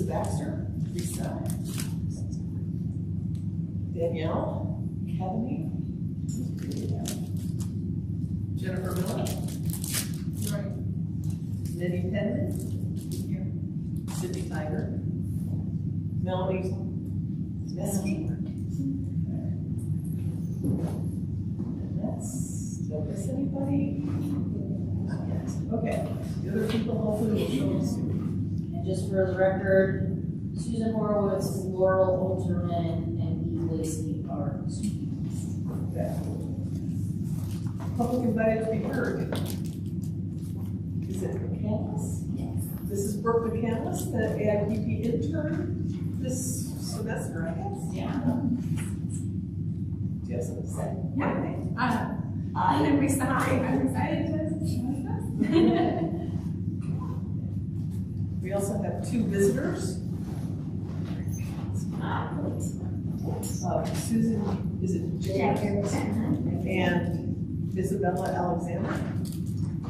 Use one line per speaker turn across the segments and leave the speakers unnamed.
Lisa Baxter, Lisa, Danielle, Academy, Jennifer Miller, right. Minnie Penman, here. Sydney Tiger, Melanie Mesky. And that's, did I miss anybody? Not yet. Okay, the other people hopefully will show us soon.
And just for the record, Susan Horowitz, Laurel Olterman, and Eve Lacey are students.
Okay. Public invited to be heard. Is it McCandless?
Yes.
This is Brooke McCandless, the AIPP intern this semester, I guess.
Yeah.
Do you have something to say?
Yeah. I'm excited. I'm excited to
We also have two visitors. Susan, is it James? And Isabella Alexander.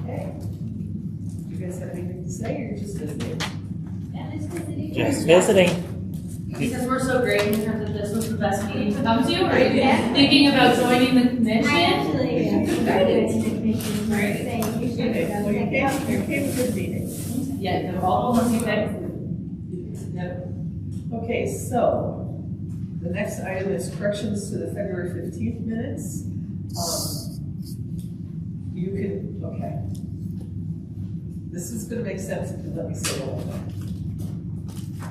Okay. Do you guys have anything to say, or you're just visiting?
Just visiting.
Because we're so great in terms of this was the best meeting to come to, right? Yeah. Thinking about joining the commission.
I actually started in the commission.
Right.
Okay, well, you came to good meeting.
Yeah, they're all the same.
Okay, so the next item is corrections to the February 15th minutes. You can, okay. This is going to make sense if you let me say it all.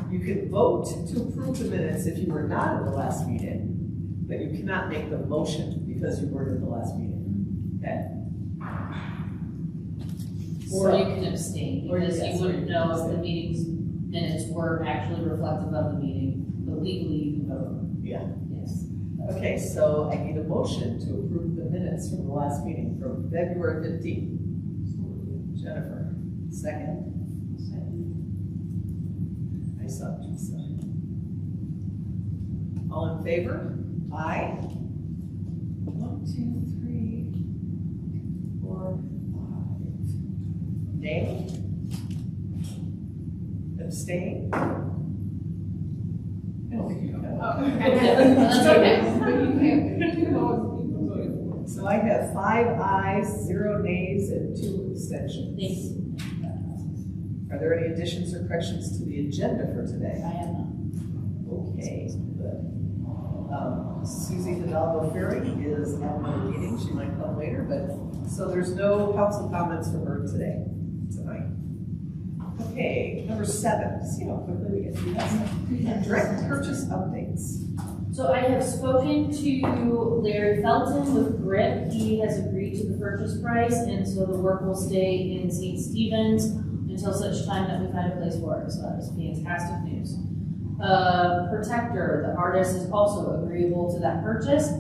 You can vote to approve the minutes if you were not at the last meeting, but you cannot make the motion because you weren't at the last meeting. Okay?
Or you can abstain, because
yes,
you wouldn't
or you
know
can
if the
abstain.
meeting's minutes were actually reflective of the meeting, but legally you can vote.
Yeah.
Yes.
Okay, so I need a motion to approve the minutes from the last meeting from February 15th. Jennifer, second. I saw Teresa. All in favor? Aye. 1, 2, 3, 4, 5. Nay? Abstain?
That's okay.
So I have 5 ayes, 0 nays, and 2 abstentions.
Thanks.
Are there any additions or corrections to the agenda for today?
I have none.
Okay, good. Susie Hidalgo Ferry is at another meeting. She might come later, but so there's no council comments from her tonight. Okay, number 7. See how quickly we get through that. Direct purchase updates.
So I have spoken to Larry Felton with GRIP. He has agreed to the purchase price, and so the work will stay in St. Stephen's until such time that we find a place for it. So that is fantastic news. Protector, the artist, is also agreeable to that purchase.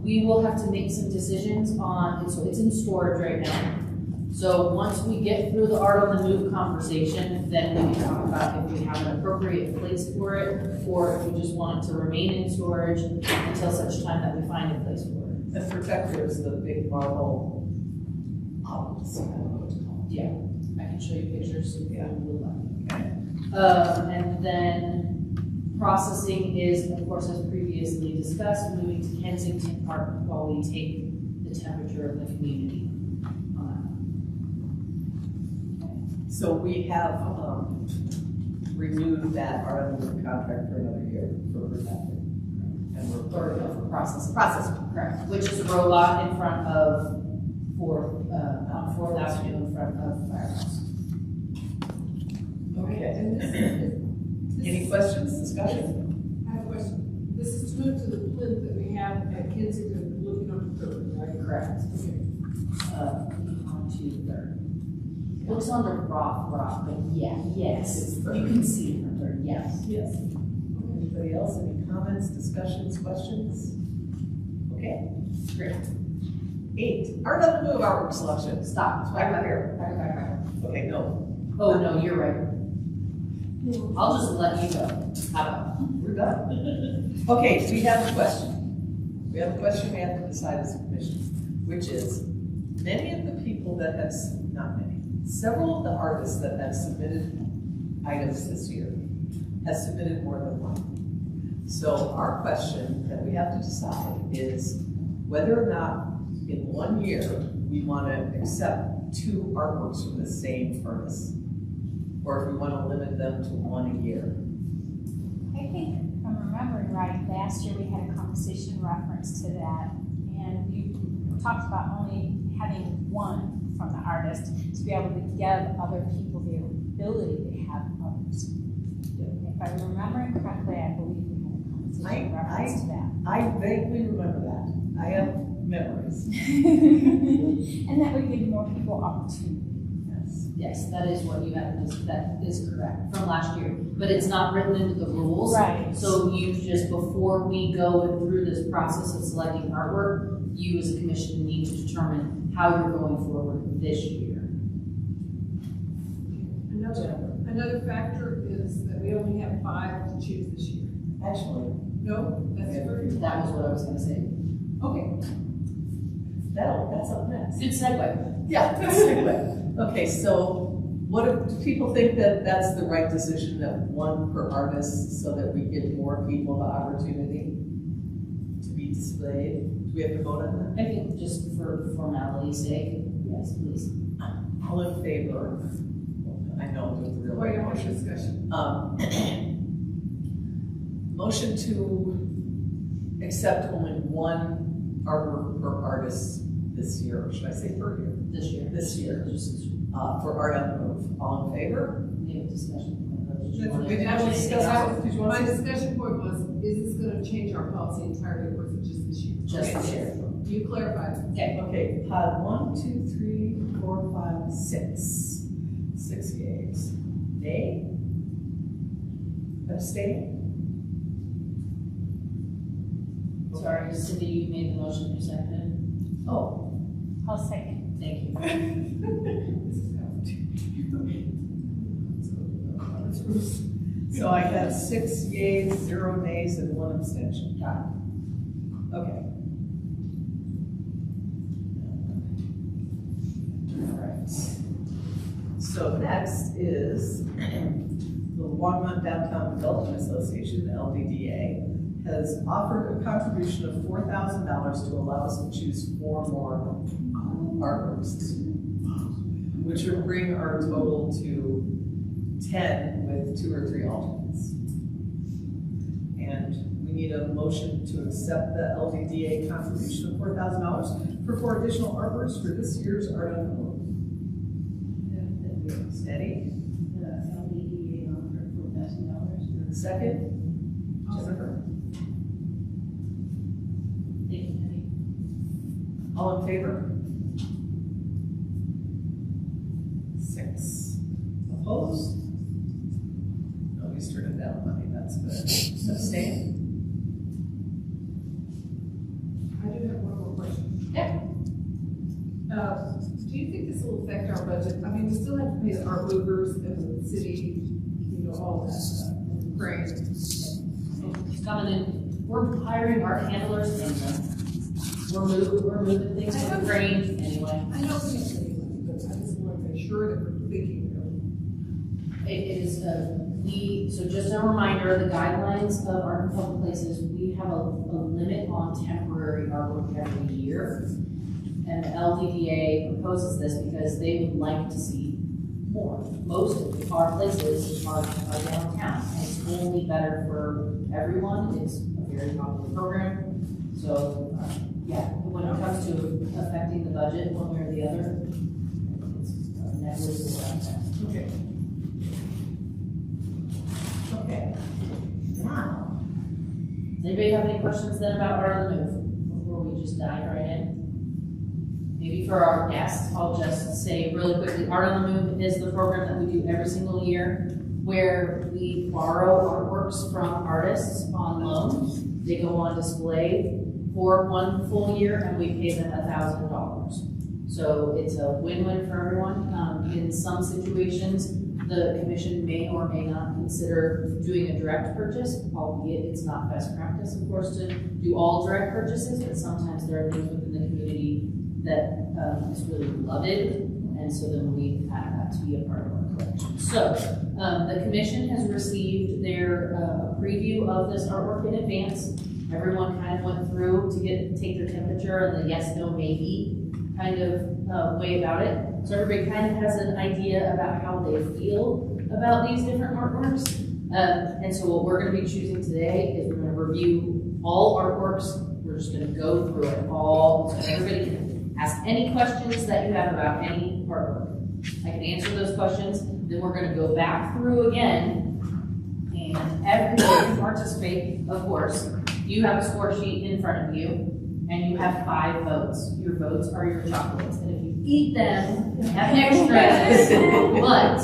We will have to make some decisions on, so it's in storage right now. So once we get through the art on the move conversation, then we can talk about if we have an appropriate place for it, or if we just want it to remain in storage until such time that we find a place for it.
The Protector is the big marble. Let's see, I don't know what to call it.
Yeah, I can show you pictures if you would like.
Okay.
And then processing is, of course, as previously discussed, moving to Kensington Park while we take the temperature of the community on
So we have renewed that our contract for another year for Protector. And we're
for processing.
correct.
Which is a robot in front of on 4th Avenue in front of Firehouse.
Okay. Any questions, discussion?
I have a question. This is to move to the plinth that we have at Kensington, looking on the third, right?
Correct. On to the 3rd. Looks on the rock, but yeah, yes. You can see it from there, yes.
Yes. Anybody else, any comments, discussions, questions? Okay, great. 8, art on the move artwork selection.
Stop.
Back here.
Back.
Okay, no.
Oh, no, you're right. I'll just let you go. How about?
We're done. Okay, we have a question. We have a question we have to decide as a commission, which is, many of the people that have, not many, several of the artists that have submitted items this year has submitted more than one. So our question that we have to decide is whether or not in 1 year we want to accept 2 artworks from the same artist, or if we want to limit them to 1 a year.
I think, if I'm remembering right, last year we had a conversation reference to that, and we talked about only having 1 from the artist to be able to give other people the ability to have others. If I'm remembering correctly, I believe we had a conversation reference to that.
I vaguely remember that. I have memories.
And that would give more people opportunity.
Yes.
Yes, that is what you have, that is correct, from last year. But it's not written into the rules.
Right.
So you just, before we go through this process of selecting artwork, you as a commission need to determine how you're going forward this year.
Another factor is that we only have 5 to choose this year.
Actually,
No, that's very.
That was what I was gonna say.
Okay.
that's up next.
Good segue.
Yeah, good segue. Okay, so do people think that that's the right decision, that 1 per artist, so that we give more people the opportunity to be displayed? Do we have to vote on that?
I think just for formality's sake, yes, please.
All in favor? I know it's a real
Wait, I want
motion.
discussion.
Motion to accept only 1 artwork per artist this year, or should I say per year?
This year.
This year,
Just
for Art on the Move. All in favor?
we have a discussion. Did you
That's-
want to
that was-
change
that
it?
was- My discussion point was, is this gonna change our policy entirely, or is it just this year?
Just this year.
You clarified.
Okay.
Okay, pod 1, 2, 3, 4, 5, 6. 6 yeas. Nay? Abstain?
Sorry, Cindy, you made the motion, you seconded?
Oh.
I'll second.
Thank you.
So I have 6 yeas, 0 nays, and 1 abstention. Got it. Okay. All right. So next is the Longmont Downtown Development Association, the LDDA, has offered a contribution of $4,000 to allow us to choose 4 more artworks, which would bring our total to 10 with 2 or 3 alternates. And we need a motion to accept the LDDA contribution of $4,000 for 4 additional artworks for this year's Art on the Move. Steady?
LDDA offered $4,000.
Second? Jennifer?
Thank you, Penny.
All in favor? 6. Opposed? Nobody's turning down money, that's good. Abstain?
I do have one more question.
Yeah.
Do you think this will affect our budget? I mean, we still have to pay the art movers and the city, you know, all that stuff, and crane.
It's coming in, we're hiring art handlers anyway. We're moving things to the crane anyway.
I know we have to pay money, but I just want to make sure that we're thinking of.
It is, so just a reminder, the guidelines of art in public places, we have a limit on temporary artwork every year. And the LDDA proposes this because they would like to see more. Most of our places are downtown, and it's only better for everyone. It's a very popular program. So, yeah, when it comes to affecting the budget one way or the other, it's negligible aspect.
Okay. Okay. Now,
Does anybody have any questions then about Art on the Move before we just dive right in? Maybe for our guests, I'll just say really quickly, Art on the Move is the program that we do every single year where we borrow artworks from artists on loan. They go on display for 1 full year and we pay them $1,000. So it's a win-win for everyone. In some situations, the commission may or may not consider doing a direct purchase, albeit it's not best practice, of course, to do all direct purchases, but sometimes there are things within the community that is really beloved, and so then we add that to be a part of our collection. So So, the commission has received their preview of this artwork in advance. Everyone kind of went through to take their temperature and the yes, no, maybe kind of way about it. So everybody kind of has an idea about how they feel about these different artworks. And so what we're going to be choosing today is we're going to review all artworks. We're just going to go through it all, so everybody can ask any questions that you have about any artwork. I can answer those questions. Then we're going to go back through again, and everybody can participate, of course. You have a score sheet in front of you, and you have 5 votes. Your votes are your chocolates, and if you eat them, you have extras. But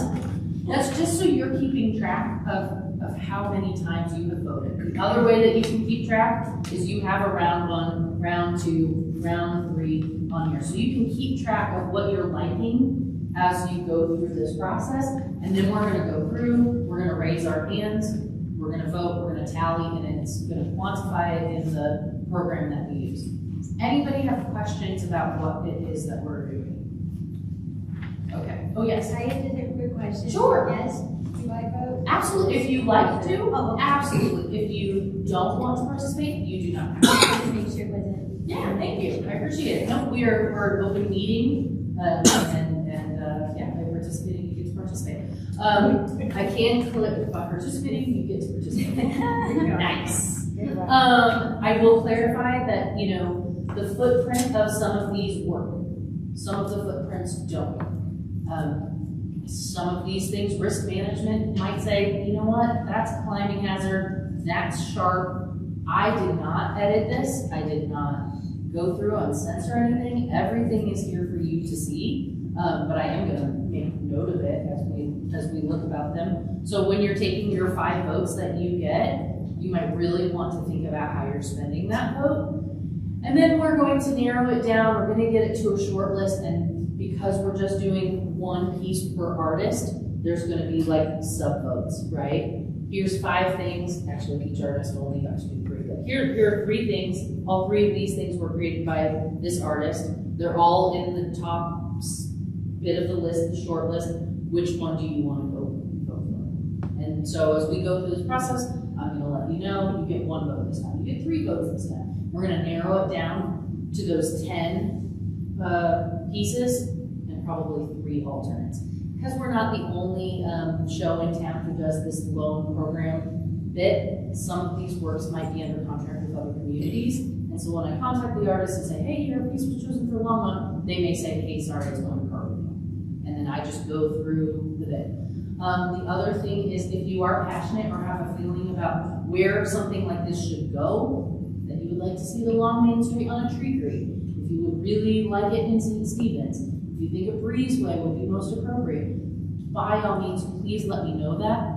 that's just so you're keeping track of how many times you have voted. The other way that you can keep track is you have a round 1, round 2, round 3 on here. So you can keep track of what you're liking as you go through this process. And then we're gonna go through, we're gonna raise our hands, we're gonna vote, we're gonna tally, and it's gonna quantify it in the program that we use. Does anybody have questions about what it is that we're doing? Okay, oh yes.
I have a quick question.
Sure.
Yes, do I vote?
Absolutely, if you like to,
Oh, okay.
absolutely. If you don't want to participate, you do not have to.
Just to make sure it wasn't.
Yeah, thank you, I appreciate it. No, we're an open meeting, yeah, by participating, you get to participate. I can click by participating, you get to participate. Nice. I will clarify that, you know, the footprint of some of these work. Some of the footprints don't. Some of these things, risk management might say, you know what, that's a climbing hazard, that's sharp. I did not edit this, I did not go through and censor anything. Everything is here for you to see, but I am gonna make note of it as we look about them. So when you're taking your 5 votes that you get, you might really want to think about how you're spending that vote. And then we're going to narrow it down, we're gonna get it to a short list, and because we're just doing 1 piece per artist, there's gonna be like sub-votes, right? Here's 5 things, actually each artist only got to do 3, but here are 3 things. All 3 of these things were created by this artist. They're all in the top bit of the list, the short list. Which one do you wanna vote for? And so as we go through this process, I'm gonna let you know, you get 1 vote this time, you get 3 votes this time. We're gonna narrow it down to those 10 pieces and probably 3 alternates. Because we're not the only show in town who does this loan program bit, some of these works might be under contract with other communities. And so when I contact the artist and say, hey, your piece was chosen for Longmont, they may say, hey, sorry, it's going to Carville. And then I just go through the bit. The other thing is if you are passionate or have a feeling about where something like this should go, that you would like to see it along Main Street on a tree green, if you would really like it in St. Stephen's, if you think a breezeway would be most appropriate, by all means, please let me know that.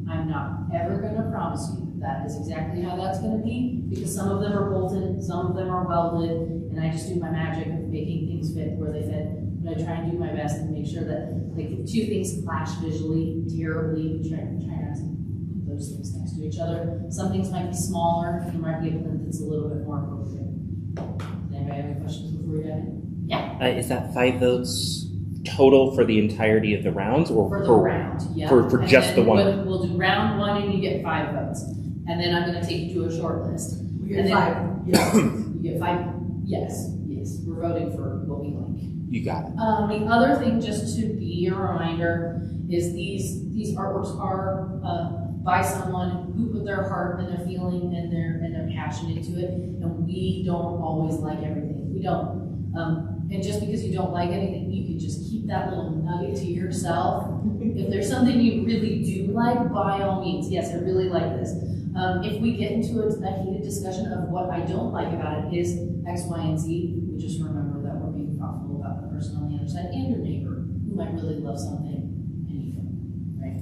I'm not ever gonna promise you that is exactly how that's gonna be, because some of them are bolted, some of them are welded, and I just do my magic of making things fit where they fit. But I try and do my best to make sure that, like, if 2 things clash visually terribly, we try not to put those things next to each other. Some things might be smaller, there might be a print that's a little bit more appropriate. Does anybody have any questions before we dive in? Yeah?
Is that 5 votes total for the entirety of the rounds, or
For the round, yeah.
for just the one?
We'll do round 1 and you get 5 votes. And then I'm gonna take you to a short list.
We get
And then-
5, yes.
You get 5, yes, we're voting for what we like.
You got it.
The other thing, just to be a reminder, is these artworks are by someone who put their heart and their feeling and their passion into it, and we don't always like everything. We don't. And just because you don't like anything, you can just keep that little nugget to yourself. If there's something you really do like, by all means, yes, I really like this. If we get into a heated discussion of what I don't like about it is X, Y, and Z, we just remember that we're being thoughtful about the person on the other side and your neighbor who might really love something and you don't, right?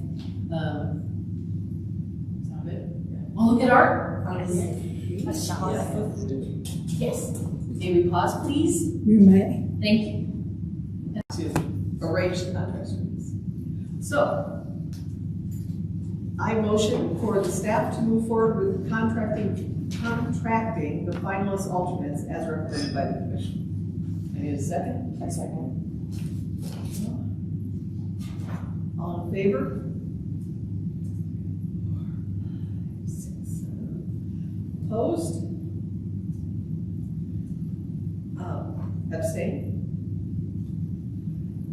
Sound good? Wanna look at art? Yes. May we pause, please?
You may.
Thank you.
To arrange the contracts for these. So, I motion for the staff to move forward with contracting the finalist alternates as recommended by the commission. I need a second?
A second.
All in favor? 6, 7. Opposed? Abstain?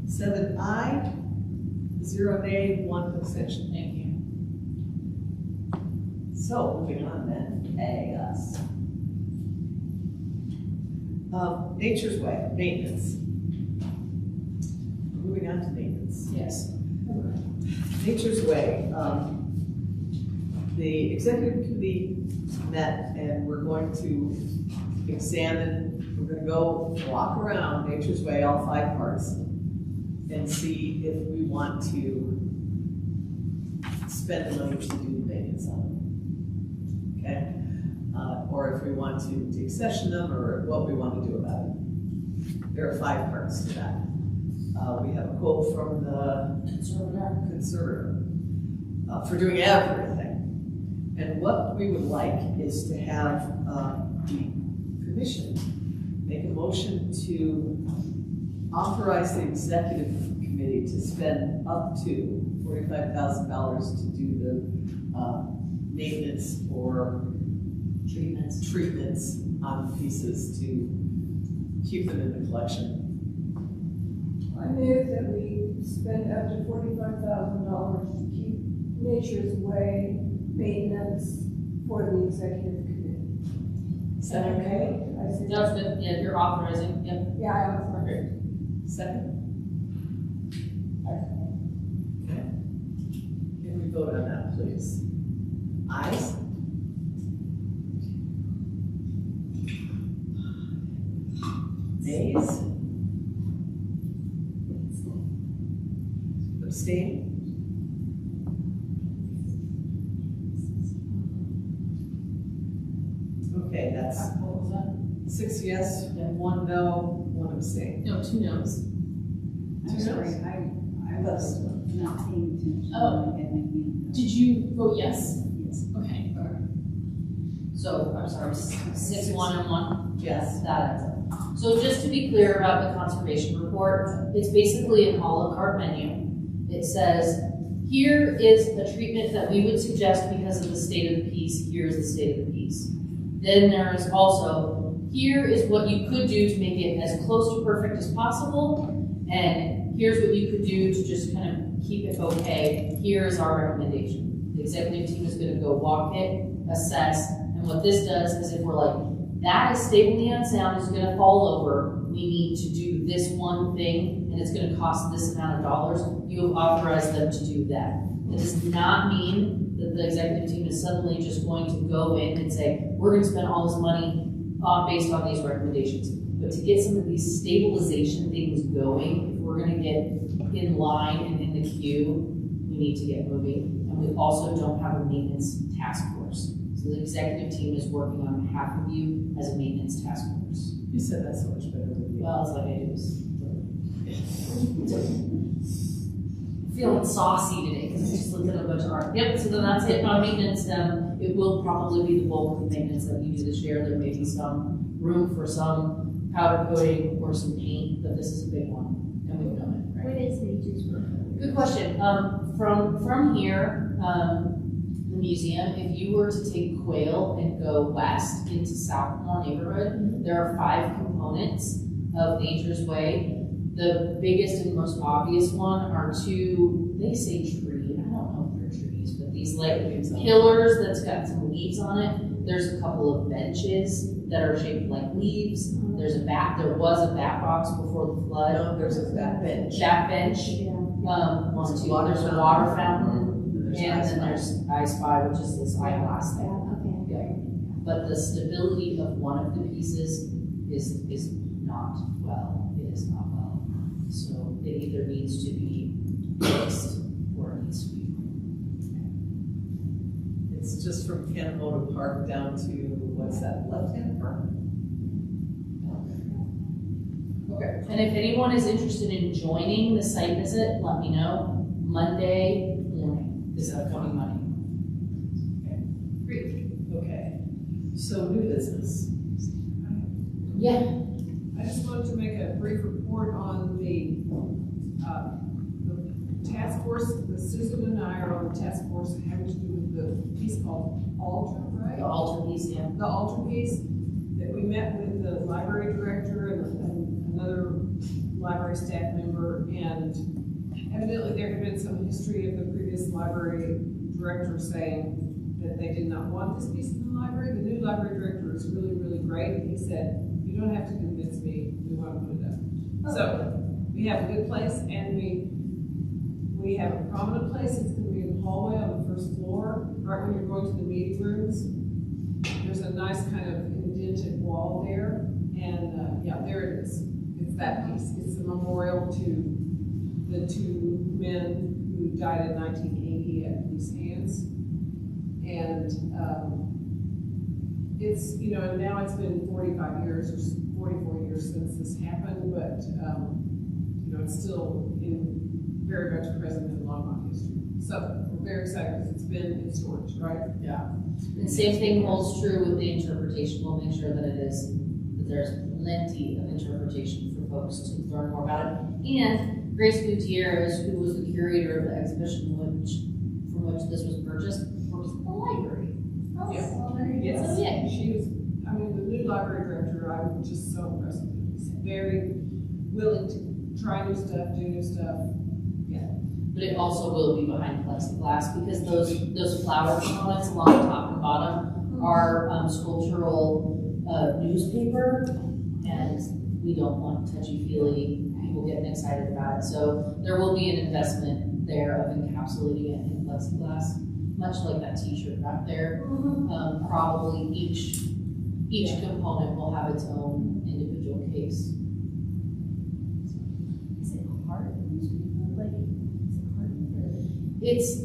7 aye, 0 nay, 1 abstention.
Thank you.
So, moving on then, AS. Nature's Way, maintenance. Moving on to maintenance.
Yes.
Nature's Way, the executive committee met and we're going to examine, we're going to go walk around Nature's Way, all 5 parts, and see if we want to spend the money to do the maintenance on it. Okay? Or if we want to decession them, or what we want to do about it. There are 5 parts to that. We have a quote from the conservator for doing everything. And what we would like is to have the commission make a motion to authorize the executive committee to spend up to $45,000 to do the maintenance or treatments on pieces to keep them in the collection.
I move that we spend up to $45,000 to keep Nature's Way maintenance for the executive committee.
Is that okay?
I say,
That's good, yeah, you're authorizing, yep.
yeah, I was
Perfect.
Second? Okay. Can we vote on that, please? Ayes? Nays? Abstain? Okay, that's
What was that?
6 yes, and 1 no, 1 abstain.
No, 2 no's.
I'm sorry,
I was not paying attention.
Oh.
At my hand.
Did you vote yes?
Yes.
Okay. So, I'm sorry, 6, 1, and 1?
Yes.
That adds up. So just to be clear about the conservation report, it's basically an a la carte menu. It says, here is a treatment that we would suggest because of the state of the piece, here's the state of the piece. Then there is also, here is what you could do to make it as close to perfect as possible, and here's what you could do to just kind of keep it okay. Here is our recommendation. The executive team is going to go walk it, assess, and what this does is if we're like, that is stably unsound, is going to fall over, we need to do this one thing, and it's going to cost this amount of dollars, you have authorized them to do that. It does not mean that the executive team is suddenly just going to go in and say, we're going to spend all this money based on these recommendations. But to get some of these stabilization things going, if we're going to get in line and in the queue, we need to get moving. And we also don't have a maintenance task force. So the executive team is working on behalf of you as a maintenance task force.
You said that so much better than me.
Well, it's like I do. Feeling saucy today because I just looked at a bunch of art. Yep, so then that's it on maintenance. It will probably be the bulk of the maintenance that we do this year. There may be some room for some powder coating or some paint, but this is a big one, and we've done it, right?
What is Nature's Way?
Good question. From here, the museum, if you were to take Quail and go west into Southmore neighborhood, there are 5 components of Nature's Way. The biggest and most obvious one are 2, they say tree, I don't know if they're trees, but these like pillars that's got some leaves on it. There's a couple of benches that are shaped like leaves. There was a bat box before the flood.
No, there's a bat bench.
Bat bench.
Yeah.
There's a water fountain.
And
And then there's I-Spy, which is this eyeglass thing.
Okay.
Yeah. But the stability of one of the pieces is not well. It is not well. So it either needs to be fixed or it needs to be.
It's just from Kanemoto Park down to, what's that, left-hand park? Okay.
And if anyone is interested in joining the site visit, let me know. Monday morning, this upcoming Monday. Great.
Okay, so new business.
Yeah.
I just wanted to make a brief report on the task force, Susan and I are on the task force having to do with the piece called Alter, right?
The altar piece, yeah.
The Alter piece, that we met with the library director and another library staff member, and evidently there had been some history of the previous library director saying that they did not want this piece in the library. The new library director is really, really great. He said, you don't have to convince me, we want to put it up. So we have a good place, and we have a prominent place. It's going to be in the hallway on the first floor, right when you're going to the meeting rooms. There's a nice kind of indented wall there, and yeah, there it is. It's that piece. It's a memorial to the two men who died in 1980 at police hands. And it's, you know, and now it's been 45 years or 44 years since this happened, but, you know, it's still very much present in Longmont history. So we're very excited because it's been in storage, right?
Yeah. And same thing holds true with the interpretation. We'll make sure that that there's plenty of interpretation for folks to learn more about it. And Grace Gutierrez, who was the curator of the exhibition from which this was purchased, works at the library.
Oh,
Yeah.
well, there you
Yes,
go.
So, yeah.
she was, I mean, the new library director, I'm just so impressed with. He's very willing to try new stuff, do new stuff.
But it also will be behind plexiglass because those flower components along the top and bottom are sculptural newspaper, and we don't want touchy-feely people getting excited about it. So there will be an investment there of encapsulating it in plexiglass, much like that T-shirt back there. Probably each component will have its own individual case.
Is it hard? Like, is it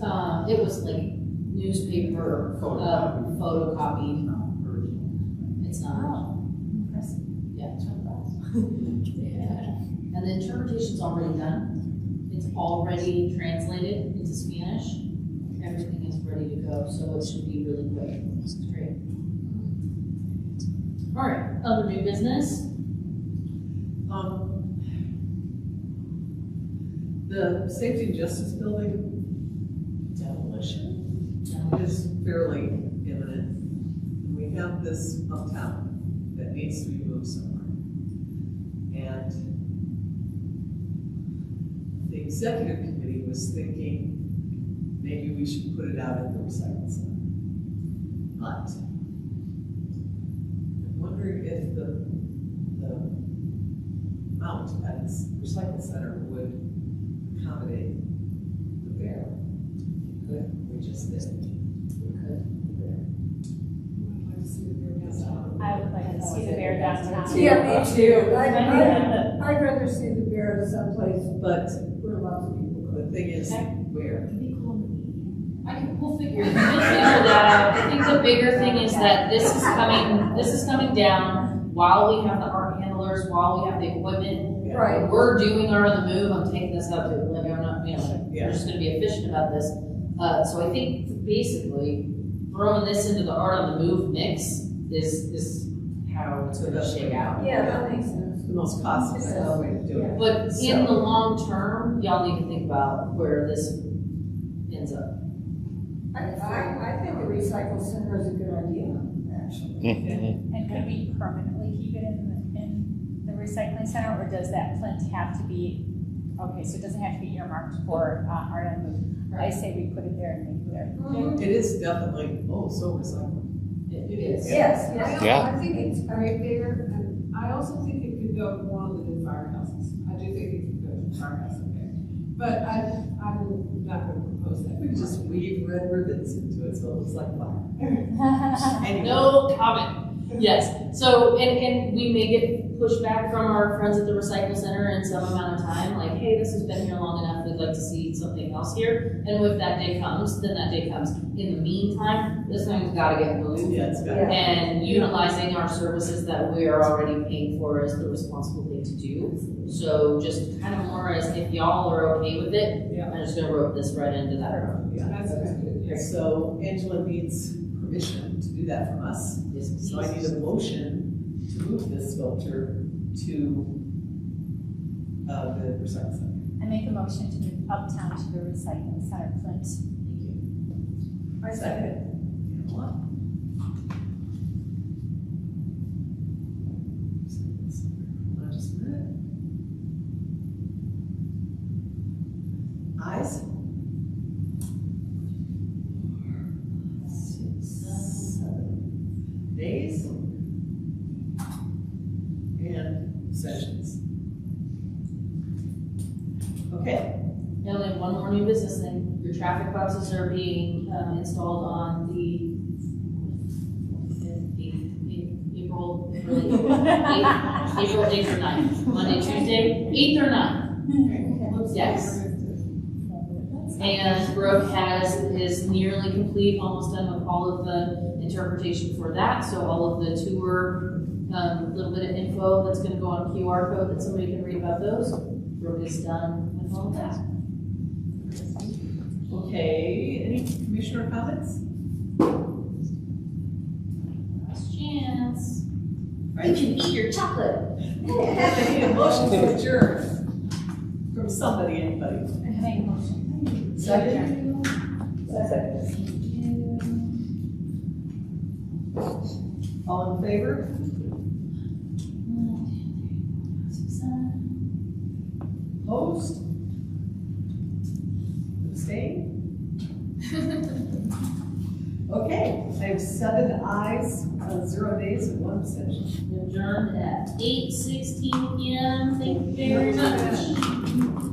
hard?
It was like newspaper photocopied. It's not.
Oh, impressive.
Yeah. Yeah. And the interpretation's already done. It's already translated into Spanish. Everything is ready to go, so it should be really quick. It's great. All right, other new business.
The Safety and Justice Building demolition is fairly imminent. We have this uptown that needs to be moved somewhere. And the executive committee was thinking maybe we should put it out at the recycle center. But I'm wondering if the amount at the recycle center would accommodate the bear. We just did. We could.
I'd like to see the bear downtown.
I would like to see the bear downtown.
Yeah, me too. I'd rather see the bear someplace
But
where lots of people
the
could.
thing is, where?
We'll figure that out. I think the bigger thing is that this is coming down while we have the art handlers, while we have the equipment.
Right.
We're doing our on the move. I'm taking this out to, like, I'm not,
Yeah.
we're just gonna be efficient about this. So I think basically throwing this into the art on the move mix is how it's gonna shake out.
Yeah, that makes sense.
The most cost-effective way to do it.
But in the long term, y'all need to think about where this ends up.
I think the recycle center is a good idea, actually.
And could we permanently keep it in the recycling center, or does that plinth have to be, okay, so it doesn't have to be earmarked for art on the move? I say we put it there and leave it there.
It is definitely, so recyclable.
It is.
Yes, yes.
Yeah.
I think it's right there, and I also think it could go to one of the new firehouses. I do think it could go to the firehouse up there. But I'm not gonna propose that.
We could just weave red ribbons into it so it looks like fire. Anyway.
No comment. Yes. So, and we may get pushback from our friends at the recycle center in some amount of time, like, hey, this has been here long enough, we'd like to see something else here. And if that day comes, then that day comes. In the meantime, this thing's gotta get moved.
Yeah, it's got
Yeah.
And utilizing our services that we are already paying for is the responsible thing to do. So just kind of more as if y'all are okay with it,
Yeah.
I'm just gonna rope this right into that.
Yeah.
That's good, yes.
So Angela needs permission to do that from us. So I need a motion to move this sculpture to the recycle center.
I make a motion to move Uptown to the recycling center, Flint.
I second it. Pamela? Hold on just a minute. Ayes? 6, 7 days. And abstentions. Okay.
Now we have one more new business thing. Your traffic boxes are being installed on the April 8th or 9th, Monday, Tuesday, 8th or 9th. Yes. And Brooke is nearly complete, almost done with all of the interpretation for that. So all of the tour, little bit of info that's going to go on a QR code that somebody can read about those. Brooke is done with all of that.
Okay, any commissioner comments?
Last chance.
Right.
You can eat your chocolate.
I need a motion to adjourn from somebody, anybody.
I make a motion.
Second? Second. All in favor? Opposed? Abstained? Okay, I have 7 ayes, 0 nays, and 1 abstention.
Adjourned at 8:16 p.m. Thank you very much.